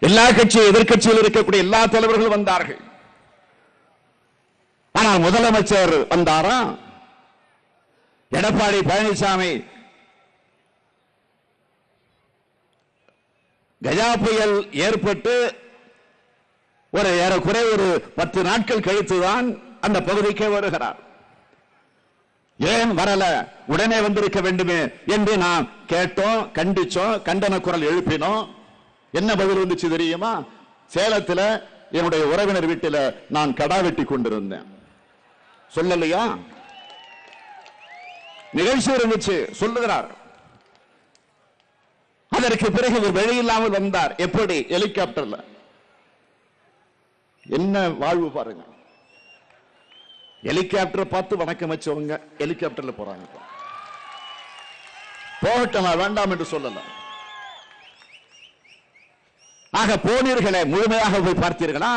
எல்லா கட்சி எதிர்கட்சியில் இருக்கக்கூடிய எல்லா தலைவர்களும் வந்தார்கள். ஆனால் முதலமைச்சர் வந்தாரா? எடப்பாடி பழனிசாமி கஜா புயல் ஏற்பட்டு ஏறக்குறைய ஒரு 10 நாட்கள் கழித்துதான் அந்த பகுதிக்கு வருகிறார். ஏன் வரல, உடனே வந்திருக்க வேண்டுமே என்று நாம் கேட்டோம், கண்டிச்சோம், கண்டன குரல் எழுப்பினோம். என்ன பதில் வந்துச்சு தெரியுமா? சேலத்தில் என்னுடைய உறவினர் வீட்டில் நான் கடா வெட்டி கொண்டிருந்தேன். சொல்லலையா? நிகழ்ச்சி இருந்துச்சு, சொல்லுகிறார். அதற்கு பிறகு ஒரு வெளியில்லாமல் வந்தார். எப்படி? ஹெலிகாப்டர்ல. என்ன வாழ்வு பாருங்க. ஹெலிகாப்டர் பார்த்து வணக்கம் வச்சவங்க ஹெலிகாப்டர்ல போறாங்க. போகட்டும், வேண்டாம் என்று சொல்லல. ஆக போனீர்களே, முழுமையாக போய் பார்த்தீர்களா?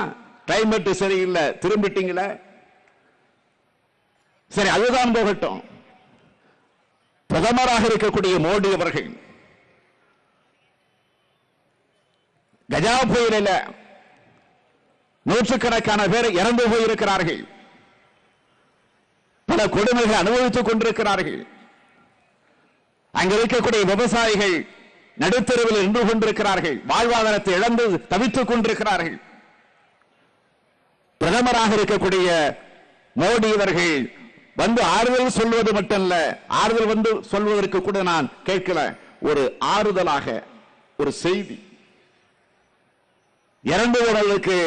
கிளைமேட் சரியில்லை, திரும்பிட்டீங்களே. சரி, அதுதான் போகட்டும். பிரதமராக இருக்கக்கூடிய மோடி அவர்கள் கஜா புயலில் நூற்றுக்கணக்கான பேர் இறந்து போயிருக்கிறார்கள். பல கொடுமைகளை அனுபவித்துக் கொண்டிருக்கிறார்கள். அங்க இருக்கக்கூடிய விவசாயிகள் நடுத்தருவில் நின்று கொண்டிருக்கிறார்கள். வாழ்வாதாரத்தை இழந்து தவித்துக் கொண்டிருக்கிறார்கள். பிரதமராக இருக்கக்கூடிய மோடி அவர்கள் வந்து ஆறுதல் சொல்வது மட்டுமல்ல, ஆறுதல் வந்து சொல்வதற்கு கூட நான் கேட்கல, ஒரு ஆறுதலாக ஒரு செய்தி, இறந்து போனவர்களுக்கு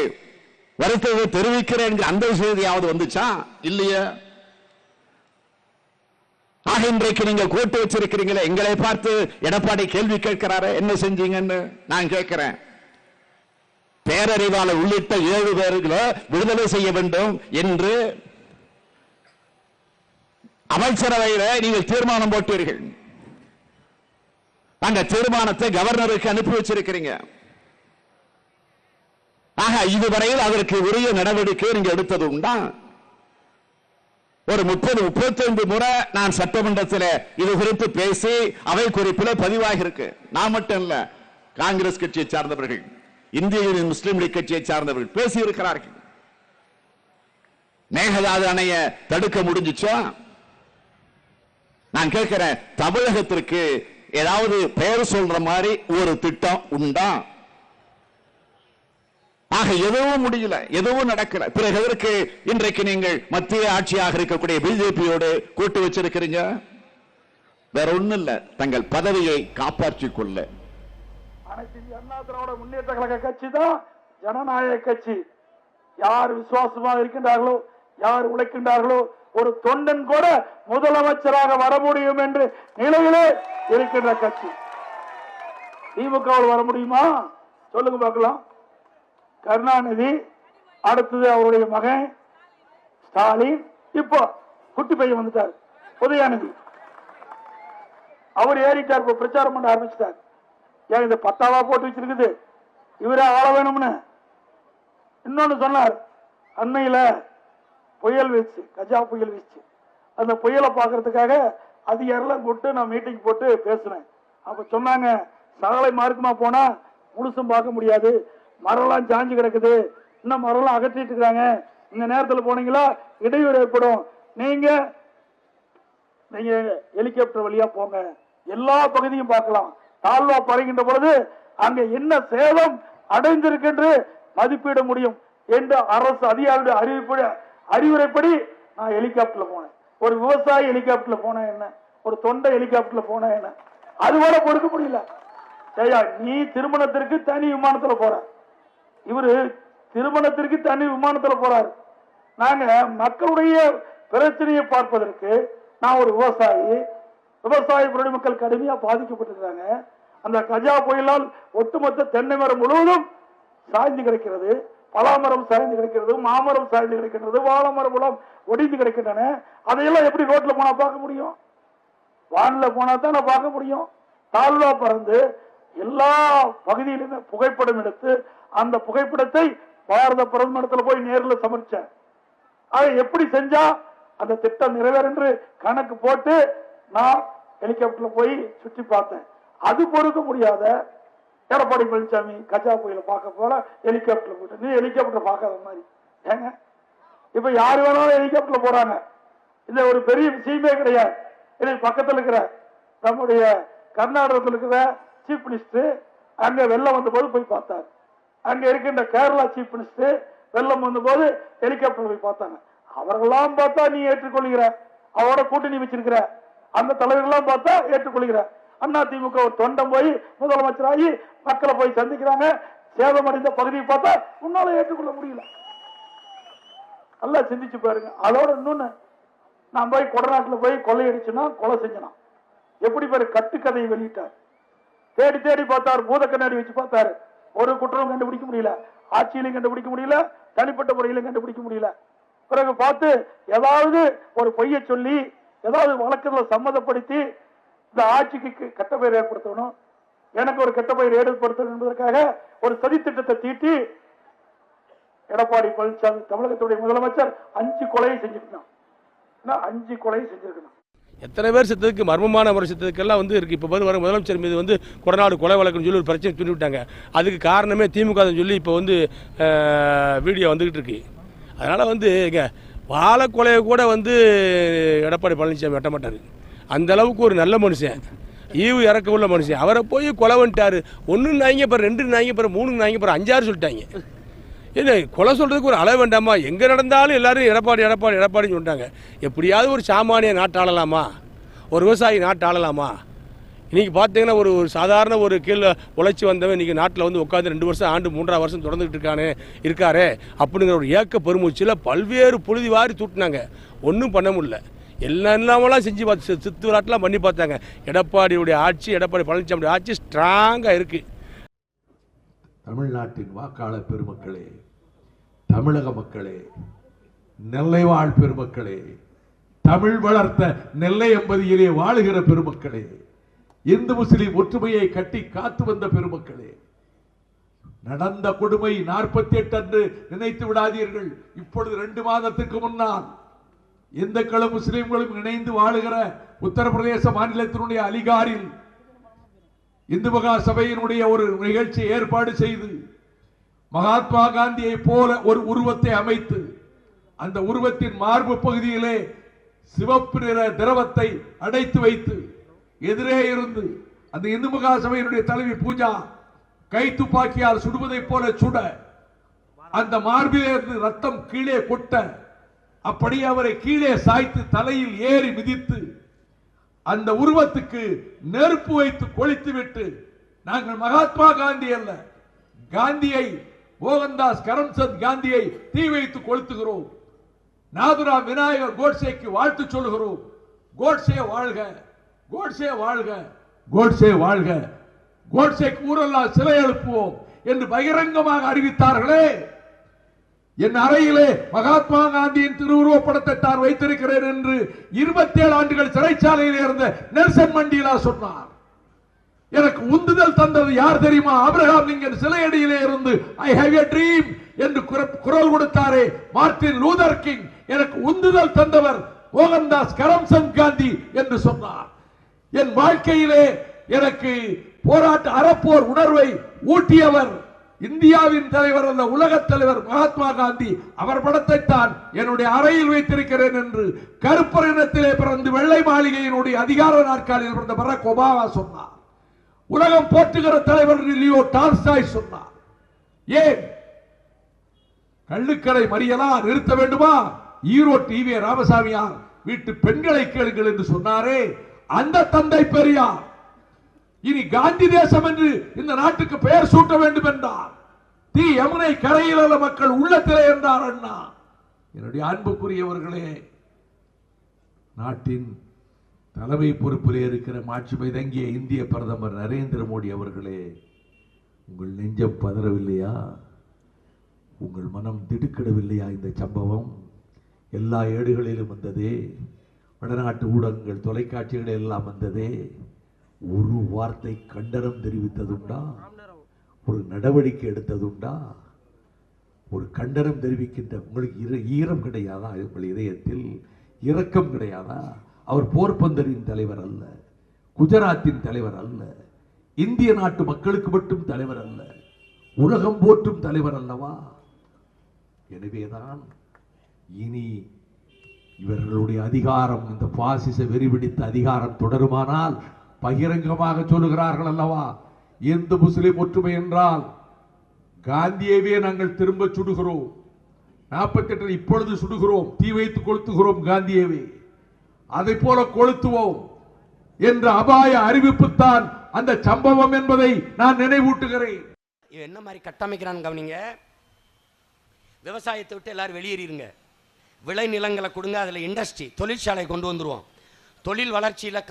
வருத்தத்தை தெரிவிக்கிறேன் அந்த செய்தியாவது வந்துச்சா? இல்லையா? ஆக இன்றைக்கு நீங்க கூட்டு வச்சிருக்கிறீங்களே, எங்களை பார்த்து எடப்பாடி கேள்வி கேட்கிறாரு, என்ன செஞ்சீங்கன்னு நான் கேட்கிறேன். பேரறிவாளர் உள்ளிட்ட 7 பேர்களை விடுதலை செய்ய வேண்டும் என்று அமைச்சரவையில் நீங்கள் தீர்மானம் போட்டீர்கள். அந்த தீர்மானத்தை கவர்னருக்கு அனுப்பி வச்சிருக்கிறீங்க. ஆக இதுவரையில் அதற்கு உரிய நடவடிக்கை நீங்க எடுத்தது உண்டா? ஒரு 30-35 முறை நான் சட்டமன்றத்தில் இது குறித்து பேசி அவை குறிப்பில் பதிவாகி இருக்கு. நான் மட்டும் இல்ல, காங்கிரஸ் கட்சியை சார்ந்தவர்கள், இந்திய யூனியன் முஸ்லீம் லீக் கட்சியை சார்ந்தவர்கள் பேசி இருக்கிறார்கள். மேகதாது அணைய தடுக்க முடிஞ்சிச்சா? நான் கேட்கிறேன், தமிழகத்திற்கு ஏதாவது பெயர் சொல்ற மாதிரி ஒரு திட்டம் உண்டா? ஆக எதுவும் முடியல, எதுவும் நடக்கல. பிறகு எதற்கு இன்றைக்கு நீங்கள் மத்திய ஆட்சியாக இருக்கக்கூடிய பிஜேபியோடு கூட்டு வச்சிருக்கிறீங்க? வேற ஒண்ணும் இல்ல, தங்கள் பதவியை காப்பாற்றிக் கொள்ள. அனைத்து இந்திய அண்ணா திராவிட முன்னேற்ற கழக கட்சி தான் ஜனநாயக கட்சி. யார் விசுவாசமாக இருக்கின்றார்களோ, யார் உழைக்கின்றார்களோ, ஒரு தொண்டன் கூட முதலமைச்சராக வர முடியும் என்று நிலையிலே இருக்கின்ற கட்சி. திமுகவில் வர முடியுமா? சொல்லுங்க பார்க்கலாம். கருணாநிதி, அடுத்தது அவருடைய மகன் ஸ்டாலின், இப்போ குட்டி பையன் வந்துட்டார் உதயாநிதி, அவர் ஏறிட்டார், இப்போ பிரச்சாரம் பண்ண ஆரம்பிச்சிட்டார். ஏன் இந்த பத்தாவா போட்டு வச்சிருக்குது, இவரே ஆள வேணும்னு. இன்னொன்னு சொன்னார், அண்மையில புயல் வீச்சு, கஜா புயல் வீச்சு, அந்த புயலை பார்க்கறதுக்காக அதிகாரிலாம் கூப்பிட்டு நான் மீட்டிங் போட்டு பேசினேன். அப்ப சொன்னாங்க, சகலை மார்க்கமா போனா முழுசும் பார்க்க முடியாது, மரம்லாம் சாஞ்சு கிடக்குது, இன்னும் மரம்லாம் அகற்றிட்டு இருக்காங்க, இந்த நேரத்தில் போனீங்களா இடையூறு ஏற்படும், நீங்க ஹெலிகாப்டர் வழியா போங்க, எல்லா பகுதியும் பார்க்கலாம், தாழ்வா பறக்கின்ற பொழுது அங்க என்ன சேதம் அடைந்திருக்கின்ற மதிப்பீட முடியும் என்று அரசு அதிகாரிகளுடைய அறிவுரைப்படி நான் ஹெலிகாப்டர்ல போனேன். ஒரு விவசாயி ஹெலிகாப்டர்ல போன என்ன, ஒரு தொண்டை ஹெலிகாப்டர்ல போன என்ன, அது கூட கொடுக்க முடியல. நீ திருமணத்திற்கு தனி விமானத்துல போற, இவரு திருமணத்திற்கு தனி விமானத்துல போறாரு. நாங்க மக்களுடைய பிரச்சனையை பார்ப்பதற்கு, நான் ஒரு விவசாயி, விவசாய மக்கள் கடுமையா பாதிக்கப்பட்டிருக்காங்க. அந்த கஜா புயலால் ஒட்டுமொத்த தென்னை மரம் முழுவதும் சாய்ந்து கிடைக்கிறது, பலாமரம் சாய்ந்து கிடைக்கிறது, மாமரம் சாய்ந்து கிடைக்கின்றது, வாழை மரம் மூலம் ஒடிந்து கிடைக்கின்றன. அதையெல்லாம் எப்படி ரோட்ல போனா பார்க்க முடியும்? வான்ல போனா தான் நான் பார்க்க முடியும். தாழ்வா பறந்து எல்லா பகுதியிலுமே புகைப்படம் எடுத்து அந்த புகைப்படத்தை பாரத பிரதமரிடத்தில் போய் நேரில் சமர்ப்பிச்சேன். அதை எப்படி செஞ்சா அந்த திட்டம் நிறைவேறும் என்று கணக்கு போட்டு நான் ஹெலிகாப்டர்ல போய் சுற்றி பார்த்தேன். அது பொறுக்க முடியாத எடப்பாடி பழனிசாமி கஜா புயலை பார்க்க போல ஹெலிகாப்டர்ல போயிட்டு, நீ ஹெலிகாப்டர் பார்க்காத மாதிரி ஏங்க இப்ப யாரு வேணாலும் ஹெலிகாப்டர்ல போறாங்க. இந்த ஒரு பெரிய விஷயமே கிடையாது. எனக்கு பக்கத்தில் இருக்கிற நம்முடைய கர்நாடகத்தில் இருக்கிற சீஃப் மினிஸ்டர் அங்க வெள்ளம் வந்த போது போய் பார்த்தார். அங்க இருக்கின்ற கேரளா சீஃப் மினிஸ்டர் வெள்ளம் வந்த போது ஹெலிகாப்டர் போய் பார்த்தாங்க. அவர்களெல்லாம் பார்த்தா நீ ஏற்றுக்கொள்கிற, அவரோட கூட்டணி வச்சிருக்கிற அந்த தலைவர்கள்லாம் பார்த்தா ஏற்றுக்கொள்கிற. அண்ணா திமுக ஒரு தொண்டம் போய் முதலமைச்சராகி மக்களை போய் சந்திக்கிறாங்க. சேதமடைந்த பகுதியை பார்த்தா உன்னால ஏற்றுக்கொள்ள முடியல. நல்லா சிந்திச்சு பாருங்க. அதோட இன்னொன்னு, நான் போய் கொடநாட்டில் போய் கொள்ளையடிச்சுனா கொலை செஞ்சனா எப்படி பேரு கட்டுக்கதையை வெளியிட்டார். தேடி தேடி பார்த்தார், பூத கண்ணாடி வச்சு பார்த்தாரு. ஒரு குற்றம் கண்டுபிடிக்க முடியல, ஆட்சியிலும் கண்டுபிடிக்க முடியல, தனிப்பட்ட முறையிலும் கண்டுபிடிக்க முடியல. பிறகு பார்த்து ஏதாவது ஒரு பொய்ய சொல்லி ஏதாவது வழக்குகளை சம்மதப்படுத்தி இந்த ஆட்சிக்கு கெட்ட பெயர் ஏற்படுத்தணும், எனக்கு ஒரு கெட்ட பெயர் ஏற்படுத்தணும் என்பதற்காக ஒரு சதி திட்டத்தை தீட்டி எடப்பாடி பழனிசாமி தமிழகத்துடைய முதலமைச்சர் 5 கொலையை செஞ்சிருக்கணும். 5 கொலை செஞ்சிருக்கணும். எத்தனை பேர் செத்ததுக்கு மர்மமான ஒரு செத்ததுக்கெல்லாம் இருக்கு. இப்போ வர முதலமைச்சர் மீது கொடநாடு கொலை வழக்குன்னு சொல்லி ஒரு பிரச்சனை சொல்லி விட்டாங்க. அதுக்கு காரணமே திமுக சொல்லி இப்போ வீடியோ வந்துகிட்டு இருக்கு. அதனால் இங்கே வாழை கொலையை கூட எடப்பாடி பழனிசாமி வெட்ட மாட்டார். அந்த அளவுக்கு ஒரு நல்ல மனுஷன், ஈவு இறக்க உள்ள மனுஷன். அவரை போய் கொலை பண்ணிட்டாரு. 1 நாய்ங்க, பிறகு 2 நாய்ங்க, பிறகு 3 நாய்ங்க, பிறகு 5 6 சொல்லிட்டாங்க. இல்லை கொலை சொல்கிறதுக்கு ஒரு அளவு வேண்டாமா? எங்கே நடந்தாலும் எல்லாரும் எடப்பாடி எடப்பாடி எடப்பாடின்னு சொல்லிட்டாங்க. எப்படியாவது ஒரு சாமானிய நாட்டாளலாமா, ஒரு விவசாயி நாட்டாளலாமா? இன்றைக்கி பார்த்தீங்கன்னா ஒரு சாதாரண ஒரு கீழே உழைச்சி வந்தவன் இன்றைக்கி நாட்டில் உட்காந்து 2 வருஷம் ஆண்டு 3ஆம் வருஷம் தொடர்ந்துக்கிட்டு இருக்காரு அப்படிங்கிற ஒரு ஏக்க பெருமூச்சில் பல்வேறு புழுதி வாரி தூட்டினாங்க. ஒன்றும் பண்ண முடியல. எல்லாமெல்லாம் செஞ்சு பார்த்து சித்து விளாட்டெலாம் பண்ணி பார்த்தாங்க. எடப்பாடியுடைய ஆட்சி, எடப்பாடி பழனிசாமியுடைய ஆட்சி ஸ்ட்ராங்காக இருக்குது. தமிழ்நாட்டின் வாக்காளர் பெருமக்களே, தமிழக மக்களே, நெல்லை வாழ் பெருமக்களே, தமிழ் வளர்த்த நெல்லை எம்பதியிலே வாழுகிற பெருமக்களே, இந்து முஸ்லிம் ஒற்றுமையை கட்டி காத்து வந்த பெருமக்களே, நடந்த கொடுமை 48 அன்று நினைத்து விடாதீர்கள். இப்பொழுது 2 மாதத்துக்கு முன்னால் இந்துக்களும் முஸ்லிம்களும் இணைந்து வாழுகிற உத்தரப்பிரதேச மாநிலத்தினுடைய அலிகாரில் இந்து மகா சபையினுடைய ஒரு நிகழ்ச்சி ஏற்பாடு செய்து மகாத்மா காந்தியை போல ஒரு உருவத்தை அமைத்து அந்த உருவத்தின் மார்பு பகுதியிலே சிவப்பு நிற திரவத்தை அடைத்து வைத்து எதிரே இருந்து அந்த இந்து மகா சபையினுடைய தலைவி பூஜா கை துப்பாக்கியால் சுடுவதை போல சுட, அந்த மார்பிலே இருந்து ரத்தம் கீழே கொட்ட, அப்படி அவரை கீழே சாய்த்து தலையில் ஏறி மிதித்து அந்த உருவத்துக்கு நெருப்பு வைத்து கொளித்து விட்டு, நாங்கள் மகாத்மா காந்தி அல்ல, காந்தியை, மோகன்தாஸ் கரம்சந்த் காந்தியை தீ வைத்து கொளுத்துகிறோம். நாதுராம் விநாயகர் கோட்சேக்கு வாழ்த்து சொல்லுகிறோம். கோட்சே வாழ்க, கோட்சே வாழ்க, கோட்சே வாழ்க, கோட்சேக்கு ஊரெல்லாம் சிலை எழுப்புவோம் என்று பகிரங்கமாக அறிவித்தார்களே. என் அறையிலே மகாத்மா காந்தியின் திருவுருவப் படத்தை தான் வைத்திருக்கிறேன் என்று 27 ஆண்டுகள் சிறைச்சாலையில் இருந்த நெல்சன் மண்டேலா சொன்னார். எனக்கு உந்துதல் தந்தது யார் தெரியுமா? ஆபிரகாம் லிங்கன் சிலையடியிலே இருந்து ஐ ஹேவ் எ ட்ரீம் என்று குரல் கொடுத்தாரே மார்ட்டின் லூதர் கிங், எனக்கு உந்துதல் தந்தவர் மோகன்தாஸ் கரம்சந்த் காந்தி என்று சொன்னார். என் வாழ்க்கையிலே எனக்கு போராட்ட அறப்போர் உணர்வை ஊட்டியவர் இந்தியாவின் தலைவர் அல்ல, உலக தலைவர் மகாத்மா காந்தி. அவர் படத்தை தான் என்னுடைய அறையில் வைத்திருக்கிறேன் என்று கருப்பர் இனத்திலே பிறந்து வெள்ளை மாளிகையினுடைய அதிகார நாற்காலியில் பிறந்த பராக் ஒபாமா சொன்னார். உலகம் போற்றுகிற தலைவர் லியோ டால்ஸ்டாய் சொன்னார். ஏன் கள்ளுக்கடை மறியலாம் நிறுத்த வேண்டுமா? ஈரோடு டிவி ராமசாமியார் வீட்டு பெண்களை கேளுங்கள் என்று சொன்னாரே, அந்த தந்தை பெரியார் இனி காந்தி தேசம் என்று இந்த நாட்டுக்கு பெயர் சூட்ட வேண்டும் என்றார். தீ யமுனை கரையில் உள்ள மக்கள் உள்ளத்திலே என்றார் அண்ணா. என்னுடைய அன்புக்குரியவர்களே, நாட்டின் தலைமை பொறுப்பிலே இருக்கிற மாட்சிமை தங்கிய இந்திய பிரதமர் நரேந்திர மோடி அவர்களே, உங்கள் நெஞ்சம் பதறவில்லையா? உங்கள் மனம் திடுக்கிடவில்லையா? இந்த சம்பவம் எல்லா ஏடுகளிலும் வந்ததே, வடநாட்டு ஊடகங்கள் தொலைக்காட்சிகள் எல்லாம் வந்ததே. ஒரு வார்த்தை கண்டனம் தெரிவித்ததுண்டா? ஒரு நடவடிக்கை எடுத்ததுண்டா? ஒரு கண்டனம் தெரிவிக்கின்ற உங்களுக்கு ஈரம் கிடையாதா? உங்கள் இதயத்தில் இரக்கம் கிடையாதா? அவர் போர்பந்தரின் தலைவர் அல்ல, குஜராத்தின் தலைவர் அல்ல, இந்திய நாட்டு மக்களுக்கு மட்டும் தலைவர் அல்ல, உலகம் போற்றும் தலைவர் அல்லவா? எனவேதான் இனி இவர்களுடைய அதிகாரம், இந்த பாசிச வெறிபிடித்த அதிகாரம் தொடருமானால் பகிரங்கமாக சொல்லுகிறார்கள் அல்லவா, இந்து முஸ்லிம் ஒற்றுமை என்றால் காந்தியவே நாங்கள் திரும்ப சுடுகிறோம், 48 இப்பொழுது சுடுகிறோம், தீ வைத்து கொளுத்துகிறோம் காந்தியவே, அதை போல கொளுத்துவோம் என்ற அபாய அறிவிப்புத்தான் அந்த சம்பவம் என்பதை நான் நினைவூட்டுகிறேன். என்ன மாதிரி கட்டமைக்கிறான்னு கவனிங்க. விவசாயத்தை விட்டு எல்லாரும் வெளியேறிடுங்க, விளை நிலங்களை கொடுங்க, அதில் இண்டஸ்ட்ரி தொழிற்சாலை கொண்டு வந்துடுவோம், தொழில் வளர்ச்சியில்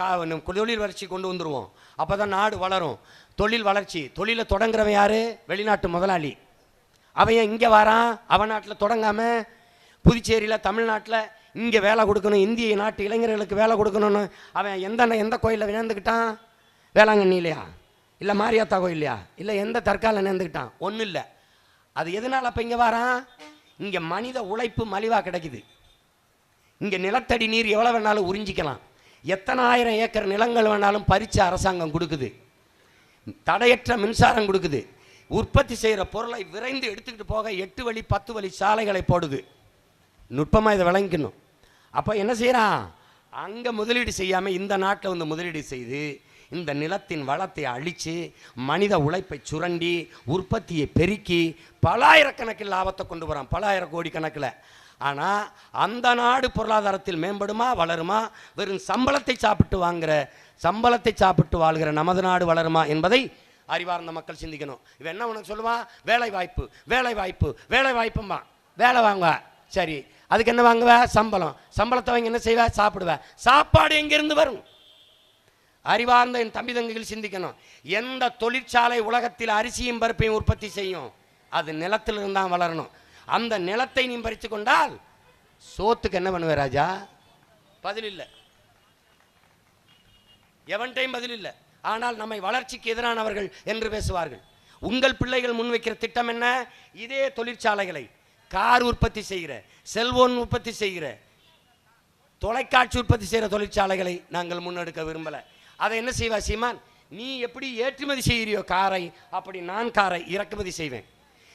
தொழில் வளர்ச்சி கொண்டு வந்துடுவோம், அப்போ தான் நாடு வளரும். தொழில் வளர்ச்சி, தொழிலை தொடங்குறவன் யார்? வெளிநாட்டு முதலாளி. அவன் இங்கே வரான், அவன் நாட்டில் தொடங்காமல் புதுச்சேரியில் தமிழ்நாட்டில் இங்கே வேலை கொடுக்கணும், இந்திய நாட்டு இளைஞர்களுக்கு வேலை கொடுக்கணும்னு அவன் எந்த கோயிலில் விழுந்துக்கிட்டான்? வேளாங்கண்ணிலையா, இல்லை மாரியாத்தா கோயிலையா, இல்லை எந்த தற்கால நேர்ந்துக்கிட்டான்? ஒன்றும் இல்லை. அது எதனால் அப்போ இங்கே வரான்? இங்கே மனித உழைப்பு மலிவாக கிடைக்குது, இங்கே நிலத்தடி நீர் எவ்வளோ வேணாலும் உறிஞ்சிக்கலாம், எத்தனை ஆயிரம் ஏக்கர் நிலங்கள் வேணாலும் பறித்து அரசாங்கம் கொடுக்குது, தடையற்ற மின்சாரம் கொடுக்குது, உற்பத்தி செய்கிற பொருளை விரைந்து எடுத்துக்கிட்டு போக 8 வழி 10 வழி சாலைகளை போடுது. நுட்பமாக இதை விளங்கிக்கணும். அப்போ என்ன செய்கிறான்? அங்கே முதலீடு செய்யாமல் இந்த நாட்டில் வந்து முதலீடு செய்து இந்த நிலத்தின் வளத்தை அழித்து மனித உழைப்பை சுரண்டி உற்பத்தியை பெருக்கி பல ஆயிரக்கணக்கில் லாபத்தை கொண்டு வரான், பல ஆயிரம் கோடி கணக்கில். ஆனால் அந்த நாடு பொருளாதாரத்தில் மேம்படுமா, வளருமா? வெறும் சம்பளத்தை சாப்பிட்டு வாழ்கிற நமது நாடு வளருமா என்பதை அறிவார்ந்த மக்கள் சிந்திக்கணும். இவன் என்ன உனக்கு சொல்லுவான்? வேலை வாய்ப்பு, வேலை வாய்ப்பு, வேலை வாய்ப்புமா. வேலை வாங்குவ, சரி, அதுக்கு என்ன வாங்குவ? சம்பளம். சம்பளத்தை வாங்கி என்ன செய்வ? சாப்பிடுவ. சாப்பாடு எங்கிருந்து வரும்? அறிவார்ந்த என் தம்பி தங்கைகள் சிந்திக்கணும். எந்த தொழிற்சாலை உலகத்தில் அரிசியும் பருப்பையும் உற்பத்தி செய்யும்? அது நிலத்தில் இருந்தால் வளரணும். அந்த நிலத்தை நீ பறித்து கொண்டால் சோத்துக்கு என்ன பண்ணுவ ராஜா? பதில் இல்லை, எவன்டையும் பதில் இல்லை. ஆனால் நம்மை வளர்ச்சிக்கு எதிரானவர்கள் என்று பேசுவார்கள். உங்கள் பிள்ளைகள் முன்வைக்கிற திட்டம் என்ன? இதே தொழிற்சாலைகளை, கார் உற்பத்தி செய்கிற, செல்போன் உற்பத்தி செய்கிற, தொலைக்காட்சி உற்பத்தி செய்கிற தொழிற்சாலைகளை நாங்கள் முன்னெடுக்க விரும்பலை. அதை என்ன செய்வா சீமான்? நீ எப்படி ஏற்றுமதி செய்கிறியோ காரை, அப்படி நான் காரை இறக்குமதி செய்வேன்.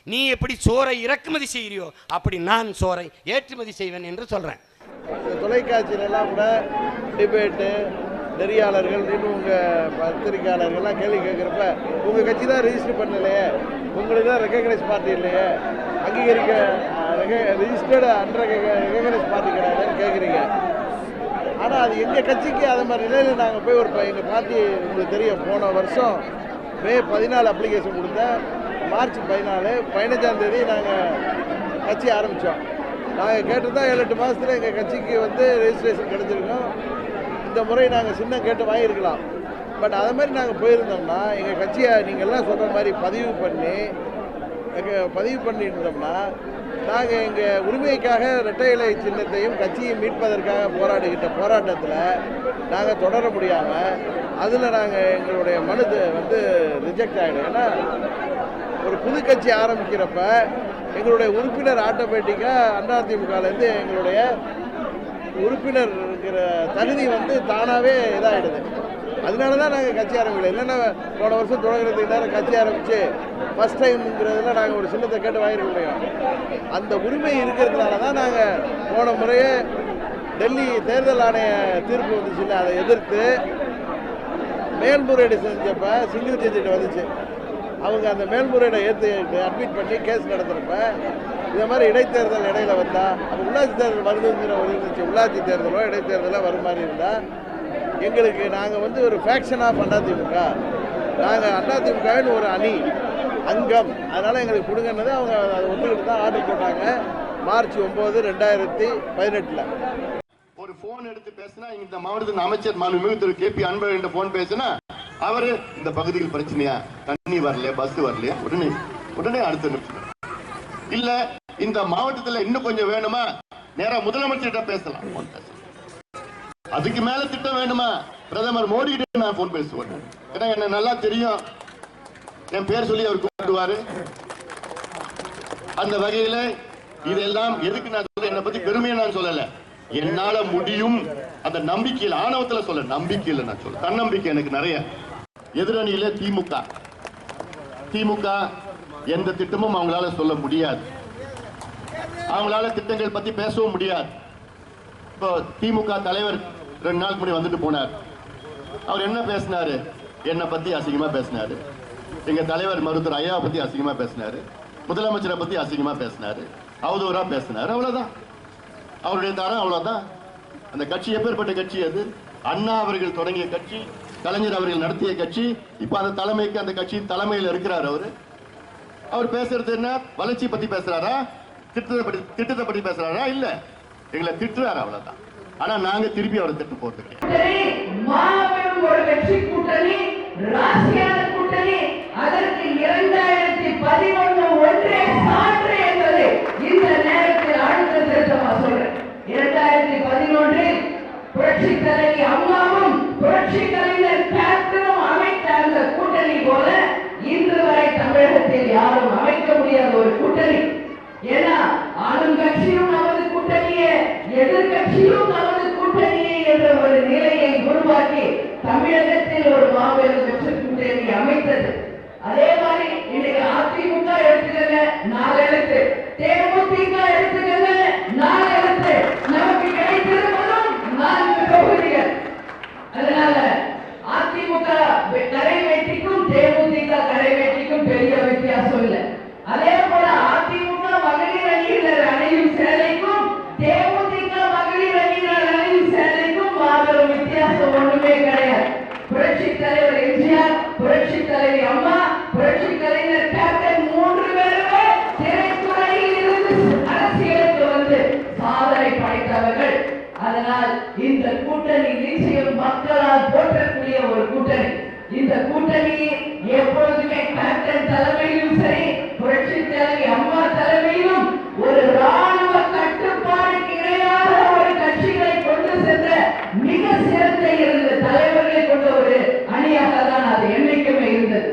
நீ எப்படி சோறை இறக்குமதி செய்கிறியோ அப்படி நான் சோறை ஏற்றுமதி செய்வேன் என்று சொல்கிறேன். தொலைக்காட்சியிலெல்லாம் கூட டிபேட்டு, நெறியாளர்கள், இன்னும் உங்கள் பத்திரிகையாளர்கள்லாம் கேள்வி கேட்குறப்ப உங்கள் கட்சி தான் ரெஜிஸ்டர் பண்ணலையே, உங்களுக்கு தான் ரெகக்னைஸ் பார்ட்டி இல்லையே, அங்கீகரிக்க ரெஜிஸ்டர்டு ரெகக்னைஸ் பார்ட்டி கிடையாதுன்னு கேட்குறீங்க. ஆனால் அது எங்கள் கட்சிக்கு அது மாதிரி நிலையில் நாங்கள் போய் எங்கள் பார்ட்டி உங்களுக்கு தெரியும், போன வருஷம் மே 14 அப்ளிகேஷன் கொடுத்தேன், மார்ச் 15ஆம் தேதி நாங்கள் கட்சி ஆரம்பித்தோம். நாங்கள் கேட்டுதான் 7-8 மாதத்தில் எங்கள் கட்சிக்கு வந்து ரெஜிஸ்ட்ரேஷன் கிடச்சிருக்கோம். இந்த முறை நாங்கள் சின்னம் கேட்டு வாங்கியிருக்கலாம். பட் அது மாதிரி நாங்கள் போயிருந்தோம்னா எங்கள் கட்சியை நீங்கள்லாம் சொல்கிற மாதிரி பதிவு பண்ணியிருந்தோம்னா நாங்கள் எங்கள் உரிமைக்காக இரட்டை இலை சின்னத்தையும் கட்சியை மீட்பதற்காக போராடுகின்ற போராட்டத்தில் நாங்கள் தொடர முடியாமல் அதில் நாங்கள் எங்களுடைய மனு வந்து ரிஜெக்ட் ஆகிடும். ஏன்னா ஒரு புது கட்சி ஆரம்பிக்கிறப்ப எங்களுடைய உறுப்பினர் ஆட்டோமேட்டிக்காக அதிமுகலேருந்து எங்களுடைய உறுப்பினர் இருக்கிற தகுதி வந்து தானாகவே இதாகிடுது. அதனால தான் நாங்கள் கட்சி ஆரம்பிக்கல. இல்லைன்னா போன வருஷம் தொடங்குறதுக்கு நேரம் கட்சி ஆரம்பித்து ஃபஸ்ட் டைம்ங்கிறதுல நாங்கள் ஒரு சின்னத்தை கேட்டு வாங்கிருக்க முடியும். அந்த உரிமை இருக்கிறதுனால தான் நாங்கள் போன முறையே டெல்லி தேர்தல் ஆணைய தீர்ப்பு வந்துச்சுல்ல, அதை எதிர்த்து மேல்முறையீடு செஞ்சப்போ சிங்கிள் ஜட்ஜிட்டு வந்துச்சு. அவங்க அந்த மேல்முறையீடை அட்மிட் பண்ணி கேஸ் நடத்துகிறப்ப இந்த மாதிரி இடைத்தேர்தல் இடையில வந்தால் அப்போ உள்ளாட்சி தேர்தல் வருதுங்கிற ஒரு இருந்துச்சு. உள்ளாட்சி தேர்தலோ இடைத்தேர்தலோ வரும் மாதிரி இருந்தால் எங்களுக்கு நாங்கள் வந்து ஒரு ஃபேக்ஷன் ஆஃப் அதிமுக, நாங்கள் அதிமுகவின் ஒரு அணி அங்கம், அதனால் எங்களுக்கு கொடுங்கன்னது அவங்க அதை ஒத்துக்கிட்டு தான் ஆர்டர் போட்டாங்க. மார்ச் 9, 2018. ஒரு போன் எடுத்து பேசினா இந்த மாவட்டத்தின் அமைச்சர் மாண்புமிகு திரு KP அன்பழகன் போன் பேசினா அவரு இந்த பகுதியில் பிரச்சனையா, தண்ணி வரல, பஸ் வரலையா, உடனே அடுத்த நிமிஷம் இல்ல இந்த மாவட்டத்தில் இன்னும் கொஞ்சம் வேணுமா, நேரா முதலமைச்சர்கிட்ட பேசலாம். அதுக்கு மேல திட்டம் வேணுமா, பிரதமர் மோடி கிட்ட நான் போன் பேசுவேன். ஏன்னா என்ன நல்லா தெரியும், என் பேர் சொல்லி அவர் கூப்பிடுவாரு. அந்த வகையில இதெல்லாம் எதுக்கு நான் சொல்றேன், என்னை பத்தி பெருமையை நான் சொல்லல, என்னால முடியும் அந்த நம்பிக்கையில், ஆணவத்துல சொல்ல, நம்பிக்கையில் நான் சொல்ல, தன்னம்பிக்கை எனக்கு நிறைய. எதிரணியிலே திமுக எந்த திட்டமும் அவங்களால சொல்ல முடியாது, அவங்களால திட்டங்கள் பத்தி பேசவும் முடியாது. இப்போ திமுக தலைவர் 2 நாளுக்கு முன்னாடி வந்துட்டு போனார். அவர் என்ன பேசினாரு? என்னை பத்தி அசிங்கமா பேசினாரு, எங்க தலைவர் மருத்துவர் ஐயாவை பத்தி அசிங்கமா பேசினாரு, முதலமைச்சரை பத்தி அசிங்கமா பேசினாரு, அவதூறா பேசினாரு. அவ்வளவுதான் அவருடைய தரம், அவ்வளவுதான். அந்த கட்சி எப்பேற்பட்ட கட்சி? அது அண்ணா அவர்கள் தொடங்கிய கட்சி, கலைஞர் அவர்கள் நடத்திய கட்சி. இப்ப அந்த தலைமைக்கு, அந்த கட்சியின் தலைமையில் இருக்கிறார். அவர் பேசுறது என்ன? வளர்ச்சி பத்தி பேசுறாரா? திட்டத்தை பத்தி பேசுறாரா? இல்ல, எங்களை திட்டுறாரு, அவ்வளவுதான். ஆனா நாங்க திருப்பி அவரை திட்டு போட்டுருக்கேன். அதற்கு 2011 ஒன்றே சான்று என்பதை இந்த நேரத்தில் அடுத்த திருத்தமா சொல்றேன். 2011 புரட்சி தலைவி அம்மாவும் புரட்சி கலைஞர் கேப்டனும் அமைத்த அந்த கூட்டணி போல இன்று வரை தமிழகத்தில் யாரும் அமைக்க முடியாத ஒரு கூட்டணி. ஏன்னா ஆளும் கட்சியும் நமது கூட்டணியே, எதிர்கட்சியும் நமது கூட்டணியே என்ற ஒரு நிலையை உருவாக்கி தமிழகத்தில் ஒரு மாபெரும் வெற்றி கூட்டணி அமைத்தது. அதே மாதிரி இன்னைக்கு அதிமுக எடுத்துக்கங்க 4 எழுத்து, தேமுதிக எடுத்துக்கங்க 4 எழுத்து, நமக்கு கிடைத்திருப்பதும் 4 தொகுதிகள். அதனால அதிமுக கரை வேட்டிக்கும் தேமுதிக கரை வேட்டிக்கும் பெரிய வித்தியாசம் இல்லை. அதே போல அதிமுக மகளிர் அணியினர் அணியும் சேலைக்கும் தேமுதிக மகளிர் அணியினர் அணியும் சேலைக்கும் மாபெரும் வித்தியாசம் ஒண்ணுமே கிடையாது. புரட்சி தலைவர் எம்ஜிஆர், புரட்சி தலைவி அம்மா, புரட்சி கலைஞர் கேப்டன் 3 பேருமே திரைத்துறையில் இருந்து அரசியலுக்கு வந்து சாதனை படைத்தவர்கள். அதனால் இந்த கூட்டணி நிச்சயம் மக்களால் போற்றக்கூடிய ஒரு கூட்டணி. இந்த கூட்டணி எப்பொழுதுமே கேப்டன் தலைமையிலும் சரி, புரட்சி தலைவி அம்மா தலைமையிலும் ஒரு ராணுவ கட்டுப்பாடுக்கு இணையாக ஒரு கட்சிகளை கொண்டு சென்ற மிக சிறந்த 2 தலைவர்களை கொண்ட ஒரு அணியாக தான் அது என்னைக்குமே இருந்தது.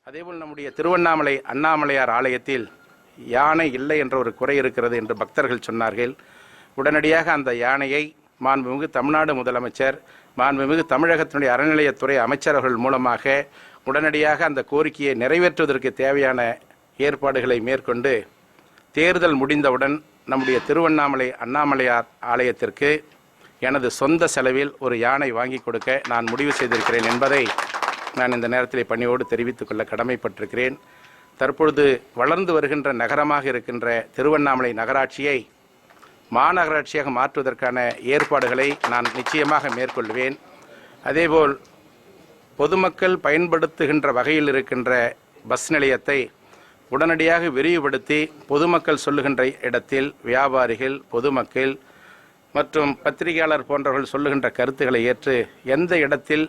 அதேபோல் நம்முடைய திருவண்ணாமலை அண்ணாமலையார் ஆலயத்தில் யானை இல்லை என்ற ஒரு குறை இருக்கிறது என்று பக்தர்கள் சொன்னார்கள். உடனடியாக அந்த யானையை மாண்புமிகு தமிழ்நாடு முதலமைச்சர், மாண்புமிகு தமிழகத்தினுடைய அறநிலையத்துறை அமைச்சர்கள் மூலமாக உடனடியாக அந்த கோரிக்கையை நிறைவேற்றுவதற்கு தேவையான ஏற்பாடுகளை மேற்கொண்டு தேர்தல் முடிந்தவுடன் நம்முடைய திருவண்ணாமலை அண்ணாமலையார் ஆலயத்திற்கு எனது சொந்த செலவில் ஒரு யானை வாங்கி கொடுக்க நான் முடிவு செய்திருக்கிறேன் என்பதை நான் இந்த நேரத்தில் பணியோடு தெரிவித்துக் கொள்ள கடமைப்பட்டிருக்கிறேன். தற்பொழுது வளர்ந்து வருகின்ற நகரமாக இருக்கின்ற திருவண்ணாமலை நகராட்சியை மாநகராட்சியாக மாற்றுவதற்கான ஏற்பாடுகளை நான் நிச்சயமாக மேற்கொள்வேன். அதேபோல் பொதுமக்கள் பயன்படுத்துகின்ற வகையில் இருக்கின்ற பஸ் நிலையத்தை உடனடியாக விரிவுபடுத்தி பொதுமக்கள் சொல்லுகின்ற இடத்தில் வியாபாரிகள், பொதுமக்கள் மற்றும் பத்திரிகையாளர் போன்றவர்கள் சொல்லுகின்ற கருத்துக்களை ஏற்று எந்த இடத்தில்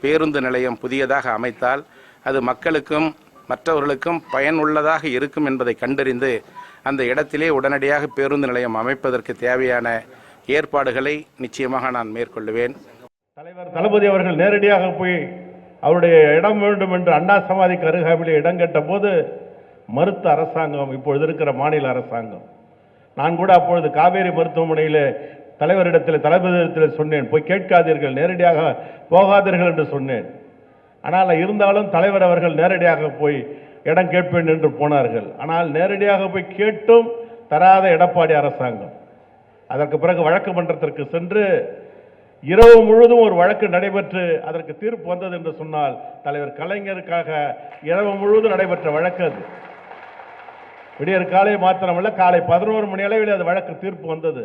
பேருந்து நிலையம் புதியதாக அமைத்தால் அது மக்களுக்கும் மற்றவர்களுக்கும் பயனுள்ளதாக இருக்கும் என்பதை கண்டறிந்து அந்த இடத்திலே உடனடியாக பேருந்து நிலையம் அமைப்பதற்கு தேவையான ஏற்பாடுகளை நிச்சயமாக நான் மேற்கொள்வேன். தலைவர் தளபதி அவர்கள் நேரடியாக போய் அவருடைய இடம் வேண்டும் என்று அண்ணா சமாதிக்கு அருகாமையிலே இடம் கேட்ட போது மறுத்த அரசாங்கம் இப்பொழுது இருக்கிற மாநில அரசாங்கம். நான் கூட அப்பொழுது காவேரி மருத்துவமனையில் தலைவரிடத்தில் தளபதியிடத்தில் சொன்னேன், போய் கேட்காதீர்கள், நேரடியாக போகாதீர்கள் என்று சொன்னேன். ஆனால் இருந்தாலும் தலைவர் அவர்கள் நேரடியாக போய் இடம் கேட்பேன் என்று போனார்கள். ஆனால் நேரடியாக போய் கேட்டும் தராத எடப்பாடி அரசாங்கம் அதற்கு பிறகு வழக்கு மன்றத்திற்கு சென்று இரவு முழுவதும் ஒரு வழக்கு நடைபெற்று அதற்கு தீர்ப்பு வந்தது என்று சொன்னால் தலைவர் கலைஞருக்காக இரவு முழுவதும் நடைபெற்ற வழக்கு அது. விடியற் காலை மாத்திரமல்ல, காலை 11 மணி அளவில் அது வழக்கு தீர்ப்பு வந்தது.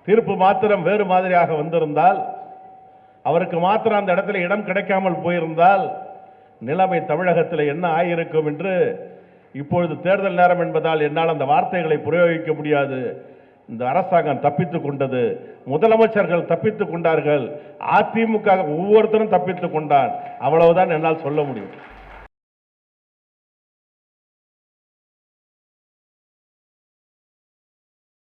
தீர்ப்பு மாத்திரம் வேறு மாதிரியாக வந்திருந்தால், அவருக்கு மாத்திரம் அந்த இடத்துல இடம் கிடைக்காமல் போயிருந்தால் நிலைமை தமிழகத்தில் என்ன ஆகியிருக்கும் என்று இப்பொழுது தேர்தல் நேரம் என்பதால் என்னால் அந்த வார்த்தைகளை பிரயோகிக்க முடியாது. இந்த அரசாங்கம் தப்பித்துக் கொண்டது, முதலமைச்சர்கள் தப்பித்துக் கொண்டார்கள், அதிமுக ஒவ்வொருத்தரும் தப்பித்துக் கொண்டான், அவ்வளவுதான் என்னால் சொல்ல முடியும்.